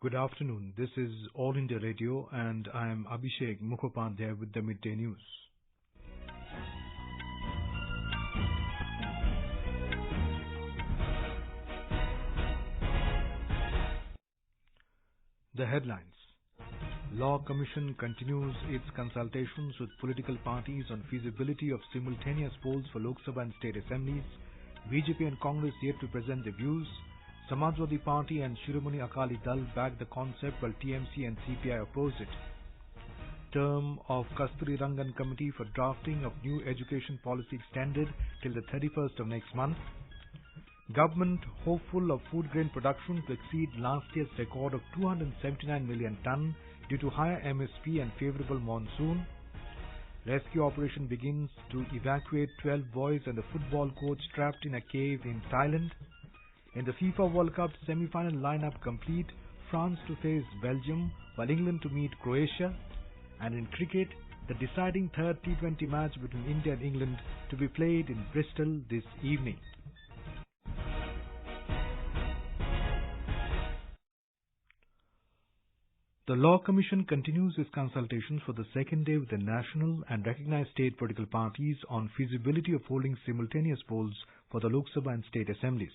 Good afternoon. This is All India Radio and I am Abhishek Mukhopadhyay with the Midday News. The headlines. Law Commission continues its consultations with political parties on feasibility of simultaneous polls for Lok Sabha and state assemblies. BJP and Congress yet to present their views. Samajwadi Party and Shiromani Akali Dal back the concept while TMC and CPI oppose it. Term of Kasturi Rangan Committee for drafting of new education policy extended till the 31st of next month. Government hopeful of food grain production to exceed last year's record of 279 million tonne due to higher MSP and favourable monsoon. Rescue operation begins to evacuate 12 boys and a football coach trapped in a cave in Thailand. In the FIFA World Cup semi-final lineup complete, France to face Belgium while England to meet Croatia. And in cricket, the deciding third T20 match between India and England to be played in Bristol this evening. The Law Commission continues its consultations for the second day with the national and recognized state political parties on feasibility of holding simultaneous polls for the Lok Sabha and state assemblies.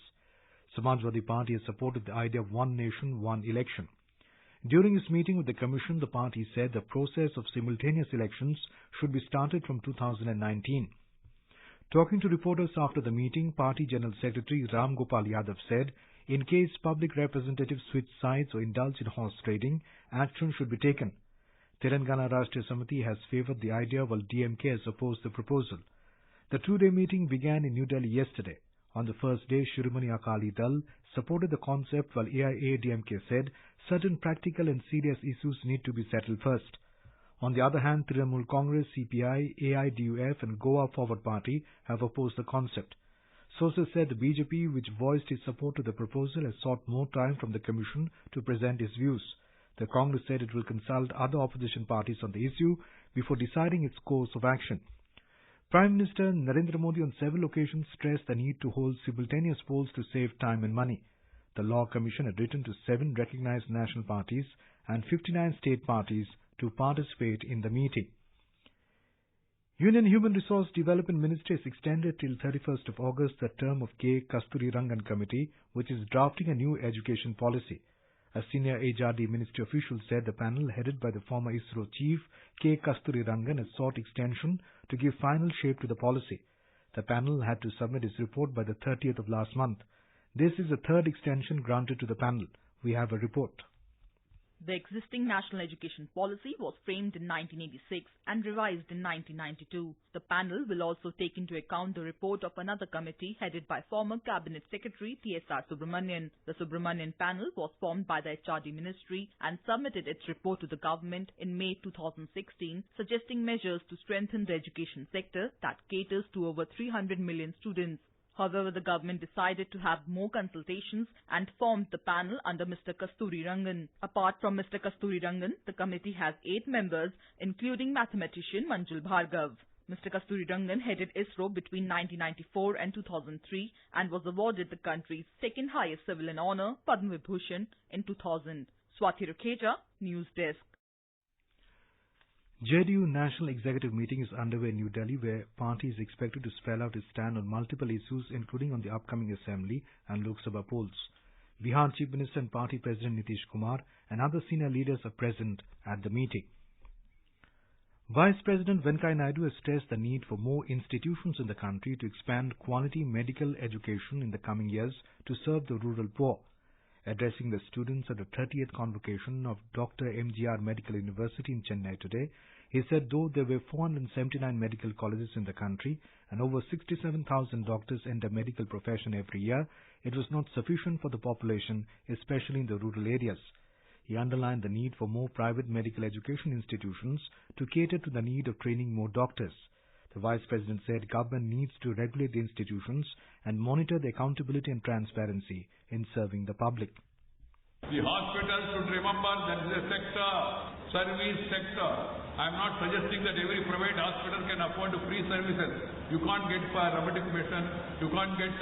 Samajwadi Party has supported the idea of one nation, one election. During its meeting with the Commission, the party said the process of simultaneous elections should be started from 2019. Talking to reporters after the meeting, Party General Secretary Ram Gopal Yadav said, in case public representatives switch sides or indulge in horse trading, action should be taken. Telangana Rashtriya Samiti has favoured the idea while DMK has opposed the proposal. The two-day meeting began in New Delhi yesterday. On the first day, Shiromani Akali Dal supported the concept while AIADMK said certain practical and serious issues need to be settled first. On the other hand, Trinamool Congress, CPI, AIDUF and Goa Forward Party have opposed the concept. Sources said the BJP, which voiced its support to the proposal, has sought more time from the Commission to present its views. The Congress said it will consult other opposition parties on the issue before deciding its course of action. Prime Minister Narendra Modi on several occasions stressed the need to hold simultaneous polls to save time and money. The Law Commission had written to 7 recognized national parties and 59 state parties to participate in the meeting. Union Human Resource Development Ministry has extended till 31st of August the term of K. Kasturi Rangan Committee, which is drafting a new education policy. A senior HRD ministry official said the panel, headed by the former ISRO chief K. Kasturi Rangan, has sought extension to give final shape to the policy. The panel had to submit its report by the 30th of last month. This is the third extension granted to the panel. We have a report. The existing national education policy was framed in 1986 and revised in 1992. The panel will also take into account the report of another committee headed by former Cabinet Secretary T.S.R. Subramanian. The Subramanian panel was formed by the HRD Ministry and submitted its report to the government in May 2016, suggesting measures to strengthen the education sector that caters to over 300 million students. However, the government decided to have more consultations and formed the panel under Mr. Kasturi Rangan. Apart from Mr. Kasturi Rangan, the committee has 8 members, including mathematician Manjul Bhargav. Mr. Kasturi Rangan headed ISRO between 1994 and 2003 and was awarded the country's second highest civilian honour, Padma Vibhushan, in 2000. Swati Rukheja, News Desk. JDU National Executive Meeting is underway in New Delhi, where party is expected to spell out its stand on multiple issues, including on the upcoming Assembly and Lok Sabha polls. Bihar Chief Minister and Party President Nitish Kumar and other senior leaders are present at the meeting. Vice President Venkaiah Naidu has stressed the need for more institutions in the country to expand quality medical education in the coming years to serve the rural poor. Addressing the students at the 30th convocation of Dr. MGR Medical University in Chennai today, he said though there were 479 medical colleges in the country and over 67,000 doctors enter medical profession every year, it was not sufficient for the population, especially in the rural areas. He underlined the need for more private medical education institutions to cater to the need of training more doctors. The Vice President said government needs to regulate the institutions and monitor the accountability and transparency in serving the public. The hospital should remember that is a sector, service sector. I am not suggesting that every private hospital can afford free services. You can't get robotic machine, you can't get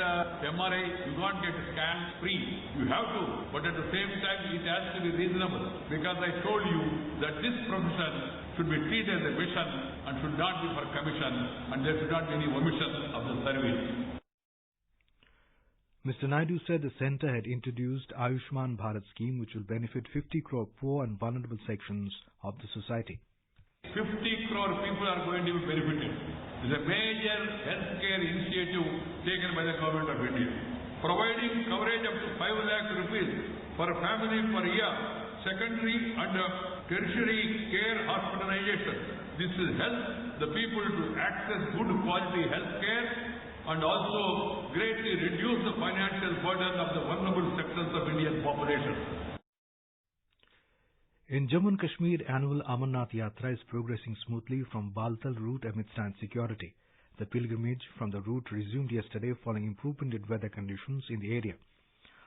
MRI, you can't get scan free. You have to, but at the same time it has to be reasonable, because I told you that this profession should be treated as a mission and should not be for commission, and there should not be any omission of the service. Mr. Naidu said the centre had introduced Ayushman Bharat scheme, which will benefit 50 crore poor and vulnerable sections of the society. 50 crore people are going to be benefited. It is a major healthcare initiative taken by the government of India, providing coverage up to 5 lakh rupees per family per year, secondary and tertiary care hospitalization. This will help the people to access good quality health care and also greatly reduce the financial burden of the vulnerable sections of Indian population. In Jammu and Kashmir, annual Amarnath Yatra is progressing smoothly from Baltal route amid tight security. The pilgrimage from the route resumed yesterday following improvement in weather conditions in the area.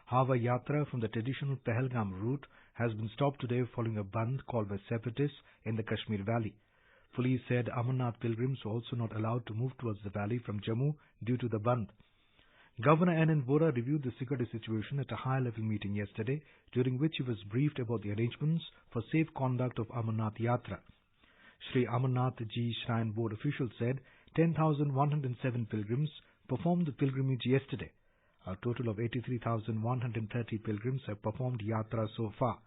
However, Yatra from the traditional Pahalgam route has been stopped today following a bandh called by separatists in the Kashmir Valley. Police said Amarnath pilgrims were also not allowed to move towards the valley from Jammu due to the bandh. Governor N.N. Vora reviewed the security situation at a high-level meeting yesterday, during which he was briefed about the arrangements for safe conduct of Amarnath Yatra. Shri Amarnath Ji Shrine Board officials said 10,107 pilgrims performed the pilgrimage yesterday. A total of 83,130 pilgrims have performed Yatra so far.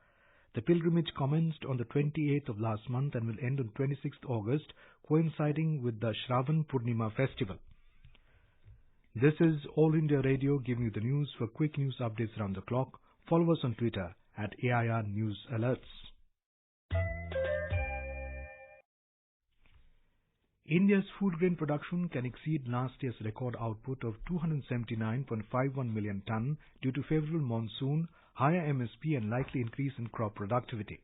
The pilgrimage commenced on the 28th of last month and will end on 26th August, coinciding with the Shravan Purnima festival. This is All India Radio giving you the news. For quick news updates around the clock, follow us on Twitter at AIR News Alerts. India's food grain production can exceed last year's record output of 279.51 million tonne due to favourable monsoon, higher MSP and likely increase in crop productivity.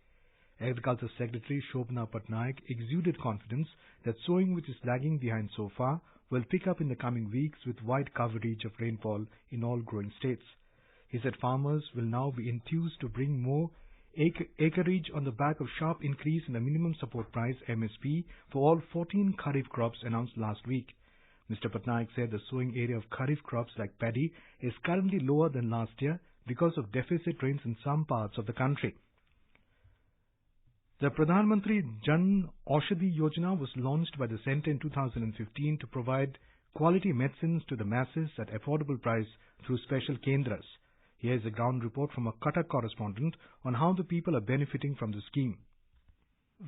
Agriculture Secretary Shobhana Patnaik exuded confidence that sowing, which is lagging behind so far, will pick up in the coming weeks with wide coverage of rainfall in all growing states. He said farmers will now be enthused to bring more acreage on the back of sharp increase in the minimum support price MSP for all 14 Kharif crops announced last week. Mr. Patnaik said the sowing area of Kharif crops like paddy is currently lower than last year because of deficit rains in some parts of the country. The Pradhan Mantri Jan Aushadhi Yojana was launched by the centre in 2015 to provide quality medicines to the masses at affordable price through special kendras. Here is a ground report from a Cuttack correspondent on how the people are benefiting from the scheme.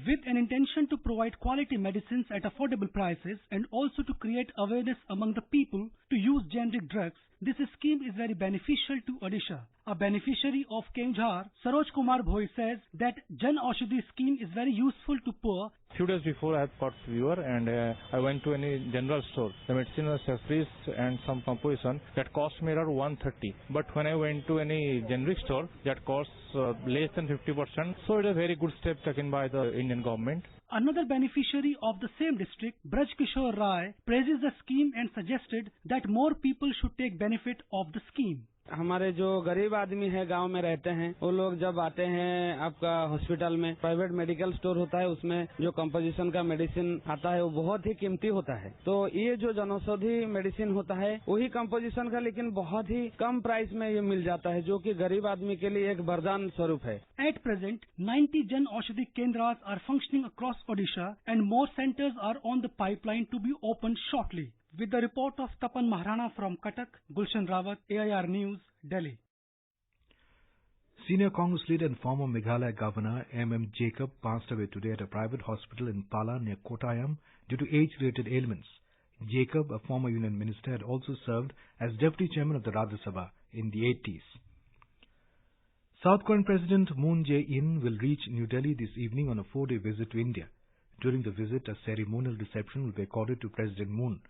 With an intention to provide quality medicines at affordable prices and also to create awareness among the people to use generic drugs, this scheme is very beneficial to Odisha. A beneficiary of Kenjhar, Saroj Kumar Bhoi, says that Jan Aushadhi scheme is very useful to poor. Few days before I have got fever and I went to any general store. The medicine was freeze and some composition that cost me around 130. But when I went to any generic store, that costs less than 50%. So it is a very good step taken by the Indian government. Another beneficiary of the same district, Braj Kishore Rai, praises the scheme and suggested that more people should take benefit of the scheme. हमारे जो गरीब आदमी है गांव में रहते हैं वो लोग जब आते हैं आपका हॉस्पिटल में प्राइवेट मेडिकल स्टोर होता है उसमें जो कंपोजिशन का मेडिसिन आता है वो बहुत ही कीमती होता है तो ये जो जनौषधि मेडिसिन होता है वही कंपोजिशन का लेकिन बहुत ही कम प्राइस में ये मिल जाता है जो कि गरीब आदमी के लिए एक वरदान स्वरूप है. At present, 90 Jan Aushadhi Kendras are functioning across Odisha and more centers are on the pipeline to be opened shortly. With the report of Tapan Maharana from Cuttack, Gulshan Rawat, AIR News, Delhi. Senior Congress leader and former Meghalaya Governor M.M. Jacob passed away today at a private hospital in Pala near Kottayam due to age-related ailments. Jacob, a former union minister, had also served as deputy chairman of the Rajya Sabha in the 80s. South Korean President Moon Jae-in will reach New Delhi this evening on a 4-day visit to India. During the visit, a ceremonial reception will be accorded to President Moon.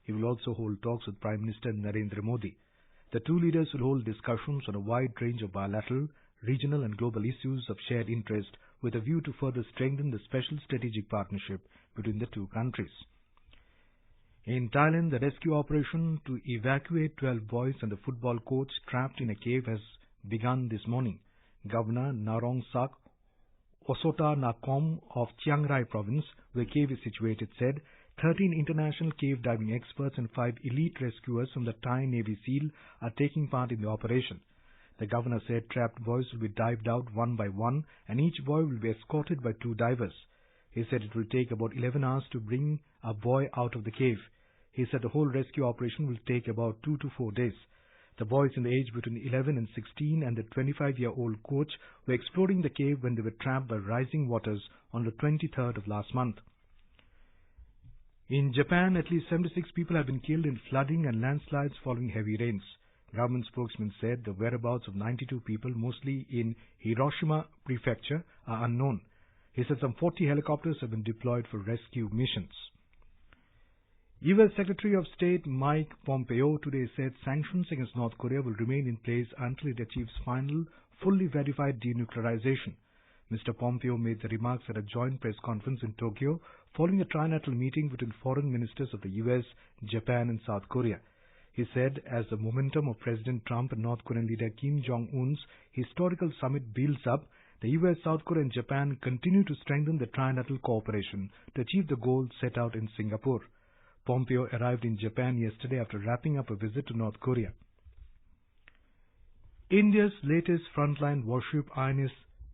He will also hold talks with Prime Minister Narendra Modi. The two leaders will hold discussions on a wide range of bilateral, regional and global issues of shared interest with a view to further strengthen the special strategic partnership between the two countries. In Thailand, the rescue operation to evacuate 12 boys and the football coach trapped in a cave has begun this morning. Governor Narong Sak Osota Nakom of Chiang Rai province, where cave is situated, said 13 international cave diving experts and 5 elite rescuers from the Thai Navy SEAL are taking part in the operation. The governor said trapped boys will be dived out one by one and each boy will be escorted by 2 divers. He said it will take about 11 hours to bring a boy out of the cave. He said the whole rescue operation will take about 2 to 4 days. The boys in the age between 11 and 16 and the 25-year-old coach were exploring the cave when they were trapped by rising waters on the 23rd of last month. In Japan, at least 76 people have been killed in flooding and landslides following heavy rains. Government spokesman said the whereabouts of 92 people, mostly in Hiroshima Prefecture, are unknown. He said some 40 helicopters have been deployed for rescue missions. U.S. Secretary of State Mike Pompeo today said sanctions against North Korea will remain in place until it achieves final, fully verified denuclearization. Mr. Pompeo made the remarks at a joint press conference in Tokyo following a trilateral meeting between foreign ministers of the U.S., Japan and South Korea. He said as the momentum of President Trump and North Korean leader Kim Jong-un's historical summit builds up, the U.S., South Korea and Japan continue to strengthen the trilateral cooperation to achieve the goals set out in Singapore. Pompeo arrived in Japan yesterday after wrapping up a visit to North Korea. India's latest frontline warship INS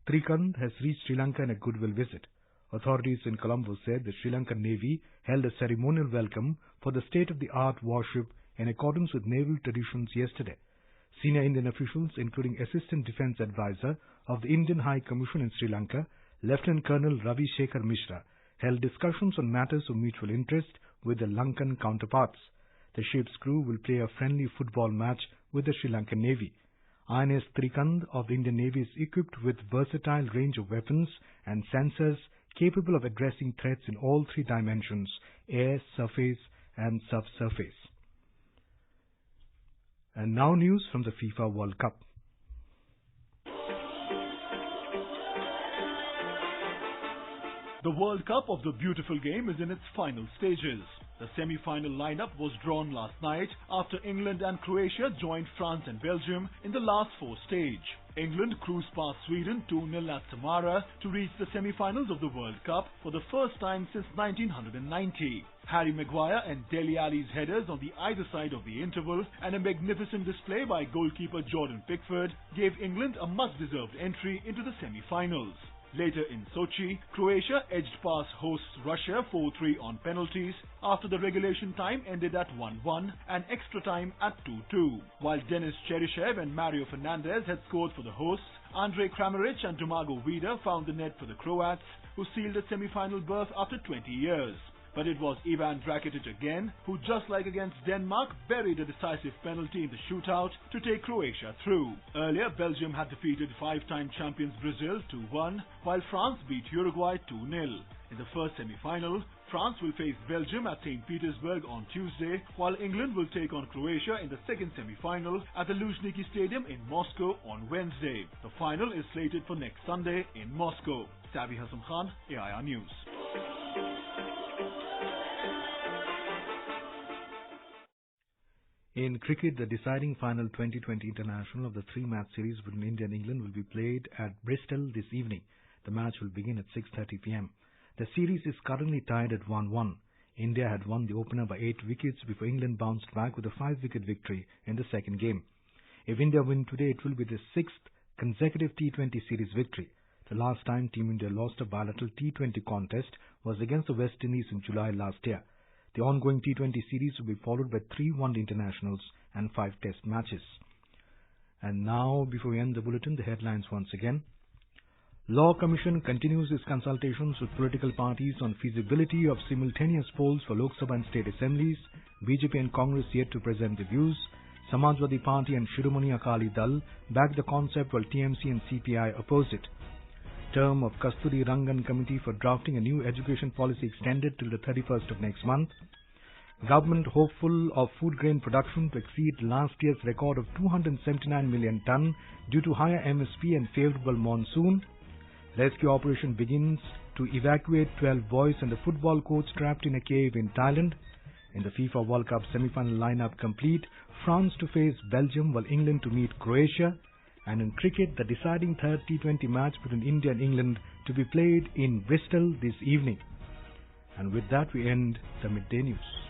Trikand has reached Sri Lanka in a goodwill visit. Authorities in Colombo said the Sri Lankan Navy held a ceremonial welcome for the state-of-the-art warship in accordance with naval traditions yesterday. Senior Indian officials, including Assistant Defence Advisor of the Indian High Commission in Sri Lanka, Lieutenant Colonel Ravi Shekhar Mishra, held discussions on matters of mutual interest with the Lankan counterparts. The ship's crew will play a friendly football match with the Sri Lankan Navy. INS Trikand of the Indian Navy is equipped with versatile range of weapons and sensors capable of addressing threats in all 3 dimensions: air, surface and subsurface. And now news from the FIFA World Cup. The World Cup of the beautiful game is in its final stages. The semi-final lineup was drawn last night after England and Croatia joined France and Belgium in the last 4 stage. England cruised past Sweden 2-0 at Samara to reach the semi-finals of the World Cup for the first time since 1990. Harry Maguire and Dele Alli's headers on the either side of the interval and a magnificent display by goalkeeper Jordan Pickford gave England a much-deserved entry into the semi-finals. Later in Sochi, Croatia edged past hosts Russia 4-3 on penalties after the regulation time ended at 1-1 and extra time at 2-2. While Denis Cheryshev and Mario Fernandes had scored for the hosts, Andrej Kramaric and Tomago Vida found the net for the Croats, who sealed a semi-final berth after 20 years. But it was Ivan Drakitic again, who just like against Denmark buried a decisive penalty in the shootout to take Croatia through. Earlier, Belgium had defeated 5-time champions Brazil 2-1, while France beat Uruguay 2-0. In the first semi-final, France will face Belgium at St. Petersburg on Tuesday, while England will take on Croatia in the second semi-final at the Luzhniki Stadium in Moscow on Wednesday. The final is slated for next Sunday in Moscow. Sabi Hassan Khan, AIR News. In cricket, the deciding final 2020 international of the 3-match series between India and England will be played at Bristol this evening. The match will begin at 6:30 p.m. The series is currently tied at 1-1. India had won the opener by 8 wickets before England bounced back with a 5-wicket victory in the second game. If India win today, it will be the 6th consecutive T20 series victory. The last time Team India lost a bilateral T20 contest was against the West Indies in July last year. The ongoing T20 series will be followed by 3 one-day internationals and 5 test matches. And now, before we end the bulletin, the headlines once again. Law Commission continues its consultations with political parties on feasibility of simultaneous polls for Lok Sabha and state assemblies. BJP and Congress yet to present their views. Samajwadi Party and Shiromani Akali Dal back the concept while TMC and CPI oppose it. Term of Kasturi Rangan Committee for drafting a new education policy extended till the 31st of next month. Government hopeful of food grain production to exceed last year's record of 279 million tonne due to higher MSP and favourable monsoon. Rescue operation begins to evacuate 12 boys and a football coach trapped in a cave in Thailand. In the FIFA World Cup semi-final lineup complete, France to face Belgium while England to meet Croatia. And in cricket, the deciding third T20 match between India and England to be played in Bristol this evening. And with that, we end the Midday News.